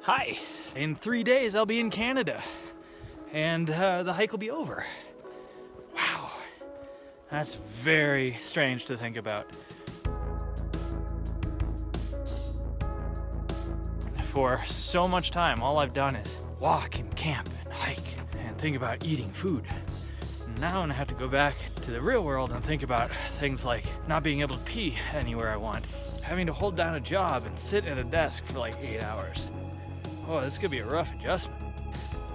Hi! In 3 days I'll be in Canada, and the hike will be over. Wow, that's very strange to think about. For so much time, all I've done is walk and camp and hike and think about eating food. Now I'm gonna have to go back to the real world and think about things like not being able to pee anywhere I want, having to hold down a job and sit at a desk for like 8 hours. Oh, this is gonna be a rough adjustment.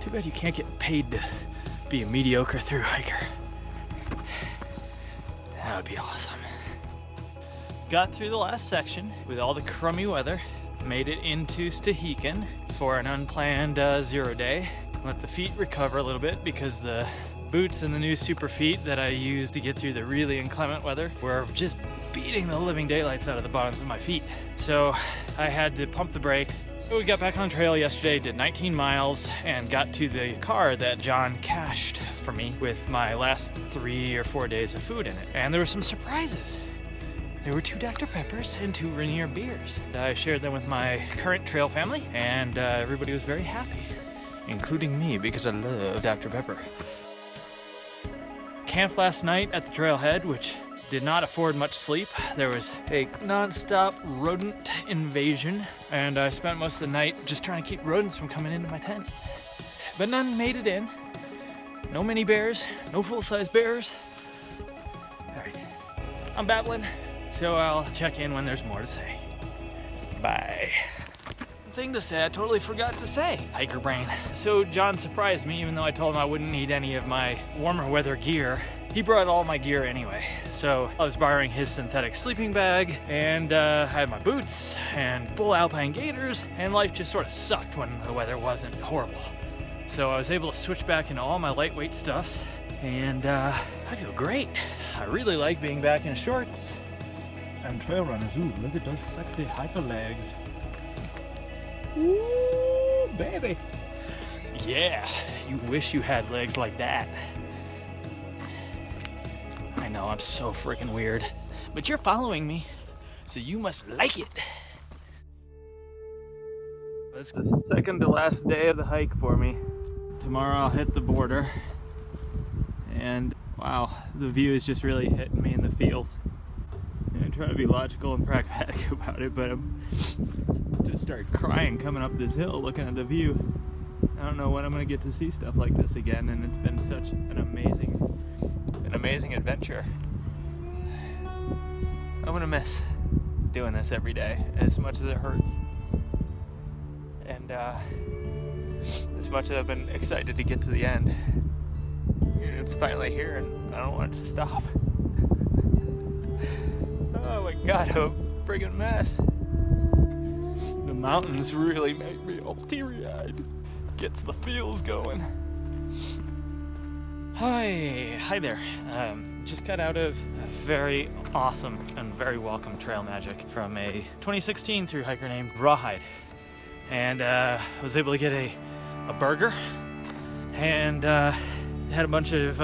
Too bad you can't get paid to be a mediocre thru-hiker. That would be awesome. Got through the last section with all the crummy weather, made it into Stehekin for an unplanned 0 day. Let the feet recover a little bit because the boots and the new super feet that I used to get through the really inclement weather were just beating the living daylights out of the bottoms of my feet. So I had to pump the brakes. We got back on trail yesterday, did 19 miles, and got to the car that John cached for me with my last 3 or 4 days of food in it. And there were some surprises. There were 2 Dr. Peppers and 2 Rainier beers. I shared them with my current trail family, and everybody was very happy, including me because I love Dr. Pepper. Camped last night at the trailhead, which did not afford much sleep. There was a non-stop rodent invasion, and I spent most of the night just trying to keep rodents from coming into my tent. But none made it in. No mini bears, no full-size bears. All right, I'm babbling, so I'll check in when there's more to say. Bye. Thing to say I totally forgot to say, hiker brain. So John surprised me, even though I told him I wouldn't need any of my warmer weather gear. He brought all my gear anyway. So I was borrowing his synthetic sleeping bag, and I had my boots and full alpine gaiters, and life just sort of sucked when the weather wasn't horrible. So I was able to switch back into all my lightweight stuffs, and I feel great. I really like being back in shorts. And trail runners, ooh, look at those sexy hiker legs. Ooh, baby. Yeah, you wish you had legs like that. I know, I'm so freaking weird, but you're following me, so you must like it. It's the second to last day of the hike for me. Tomorrow I'll hit the border, and wow, the view is just really hitting me in the feels. And I'm trying to be logical and pragmatic about it, but I'm just started crying coming up this hill looking at the view. I don't know when I'm gonna get to see stuff like this again, and it's been such an amazing adventure. I'm gonna miss doing this every day as much as it hurts, and as much as I've been excited to get to the end. It's finally here, and I don't want it to stop. Oh my god, I'm a friggin' mess. The mountains really make me all teary-eyed. Gets the feels going. Hi there. Just got out of a very awesome and very welcome trail magic from a 2016 thru-hiker named Thru-Hike. And was able to get a burger, and had a bunch of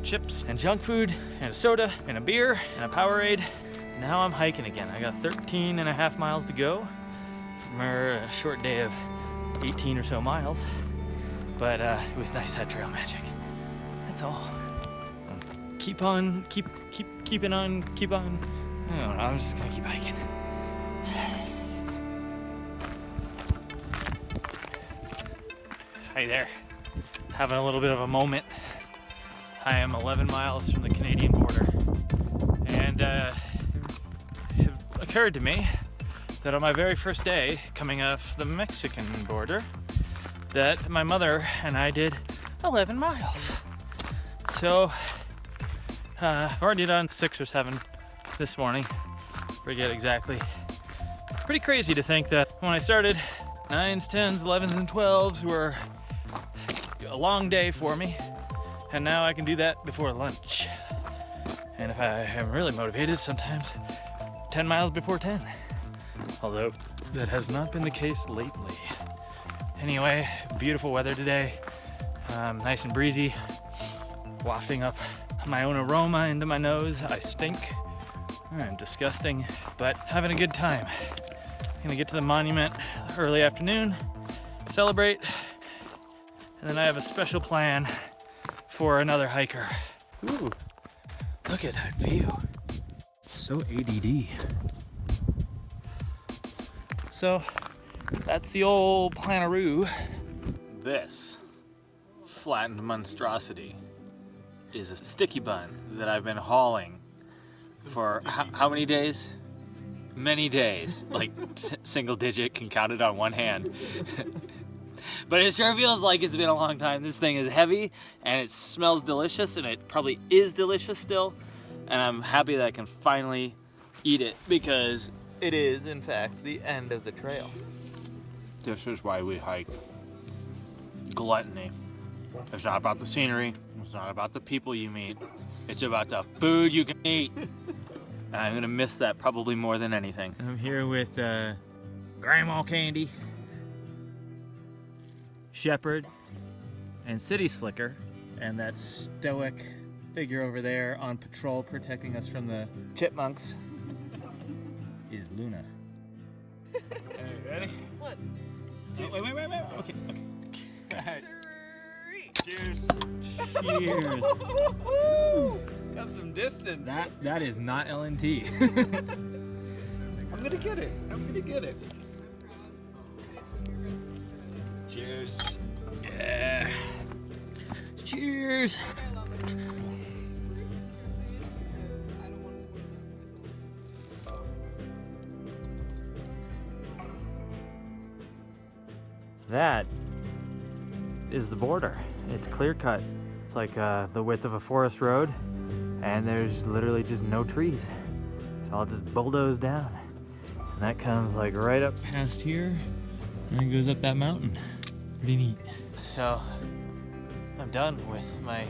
chips and junk food and a soda and a beer and a Powerade. Now I'm hiking again. I got 13.5 miles to go from a short day of 18 or so miles. But it was nice, that trail magic. That's all. Keep on. I don't know, I'm just gonna keep hiking. Hi there. Having a little bit of a moment. I am 11 miles from the Canadian border. And it occurred to me that on my very first day coming off the Mexican border, that my mother and I did 11 miles. So I've already done 6 or 7 this morning, forget exactly. Pretty crazy to think that when I started, 9s, 10s, 11s, and 12s were a long day for me, and now I can do that before lunch. And if I am really motivated, sometimes 10 miles before 10. Although that has not been the case lately. Anyway, beautiful weather today. Nice and breezy. Wafting up my own aroma into my nose. I stink. I'm disgusting, but having a good time. Gonna get to the monument early afternoon, celebrate. And then I have a special plan for another hiker. Ooh, look at that view. So ADD. So that's the old planaroo. This flattened monstrosity is a sticky bun that I've been hauling for how many days? Many days. Like single digit, can count it on one hand. But it sure feels like it's been a long time. This thing is heavy and it smells delicious, and it probably is delicious still. And I'm happy that I can finally eat it because it is, in fact, the end of the trail. This is why we hike. Gluttony. It's not about the scenery. It's not about the people you meet. It's about the food you can eat. And I'm gonna miss that probably more than anything. I'm here with Grandma Candy, Shepherd, and City Slicker, and that stoic figure over there on patrol protecting us from the chipmunks is Luna. Okay, ready? What? Wait. Okay. All right. 3. Cheers. Cheers. Got some distance. That is not LNT. I'm gonna get it. Cheers. Yeah. Cheers. That is the border. It's clear cut. It's like the width of a forest road, and there's literally just no trees. So I'll just bulldoze down. And that comes like right up past here, and it goes up that mountain. Pretty neat. So I'm done with my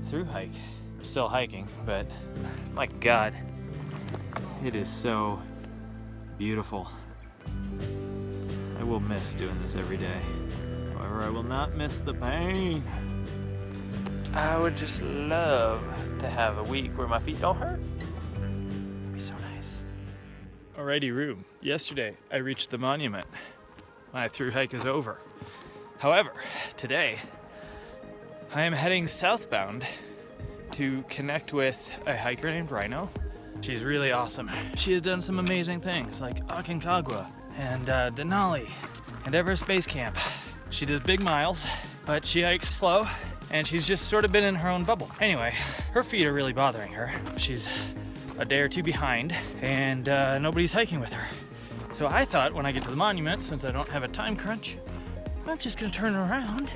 through hike. I'm still hiking, but my God, it is so beautiful. I will miss doing this every day. However, I will not miss the pain. I would just love to have a week where my feet don't hurt. It'd be so nice. Alrighty, Rube. Yesterday, I reached the monument. My through hike is over. However, today, I am heading southbound to connect with a hiker named Rhino. She's really awesome. She has done some amazing things like Aconcagua and Denali and Everest Base Camp. She does big miles, but she hikes slow, and she's just sort of been in her own bubble. Anyway, her feet are really bothering her. She's a day or two behind, and nobody's hiking with her. So I thought when I get to the monument, since I don't have a time crunch, I'm just gonna turn around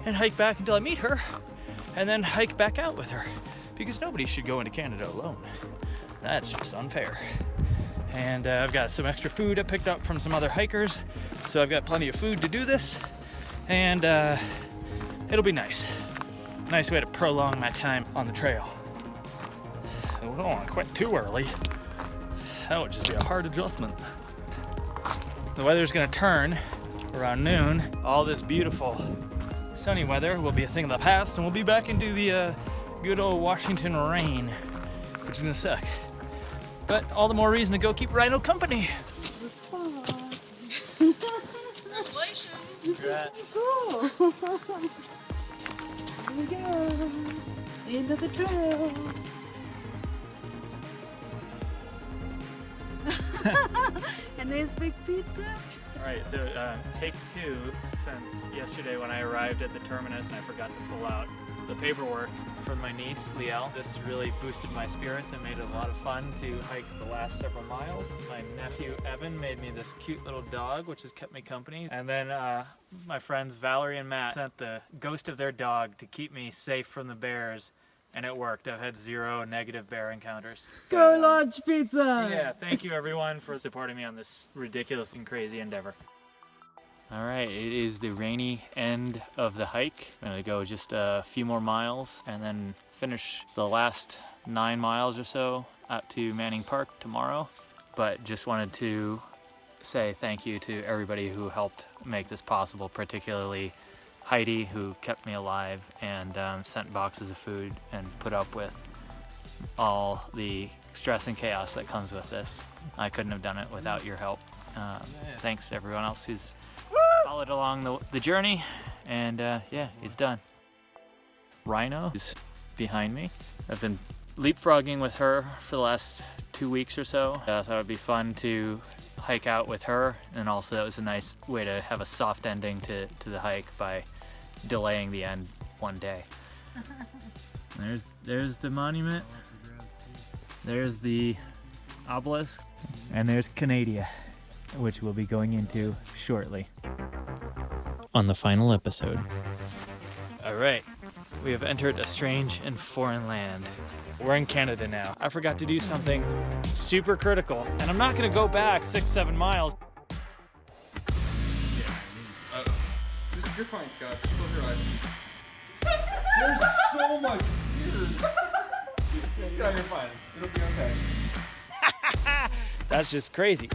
and hike back until I meet her, and then hike back out with her, because nobody should go into Canada alone. That's just unfair. And I've got some extra food I picked up from some other hikers, so I've got plenty of food to do this, and it'll be nice. Nice way to prolong my time on the trail. I don't want to quit too early. That would just be a hard adjustment. The weather's gonna turn around noon. All this beautiful sunny weather will be a thing of the past, and we'll be back into the good old Washington rain, which is gonna suck. But all the more reason to go keep Rhino company. This is the spot. Congratulations. This is so cool. Here we go. The end of the trail. And there's big pizza. All right, so take 2, since yesterday when I arrived at the terminus and I forgot to pull out the paperwork for my niece, Liel. This really boosted my spirits and made it a lot of fun to hike the last several miles. My nephew, Evan, made me this cute little dog, which has kept me company. And then my friends Valerie and Matt sent the ghost of their dog to keep me safe from the bears, and it worked. I've had 0 negative bear encounters. Go Large Pizza! Yeah, thank you everyone for supporting me on this ridiculous and crazy endeavor. All right, it is the rainy end of the hike. I'm gonna go just a few more miles and then finish the last 9 miles or so out to Manning Park tomorrow. But just wanted to say thank you to everybody who helped make this possible, particularly Heidi, who kept me alive and sent boxes of food and put up with all the stress and chaos that comes with this. I couldn't have done it without your help. Thanks to everyone else who's solid along the journey, and yeah, he's done. Rhino is behind me. I've been leapfrogging with her for the last 2 weeks or so. I thought it'd be fun to hike out with her, and also that was a nice way to have a soft ending to the hike by delaying the end one day. There's the monument, there's the obelisk, and there's Canada, which we'll be going into shortly. On the final episode. All right, we have entered a strange and foreign land. We're in Canada now. I forgot to do something super critical, and I'm not gonna go back 6-7 miles. You're fine, Scott. Just close your eyes. There's so much here. Scott, you're fine. It'll be okay. That's just crazy.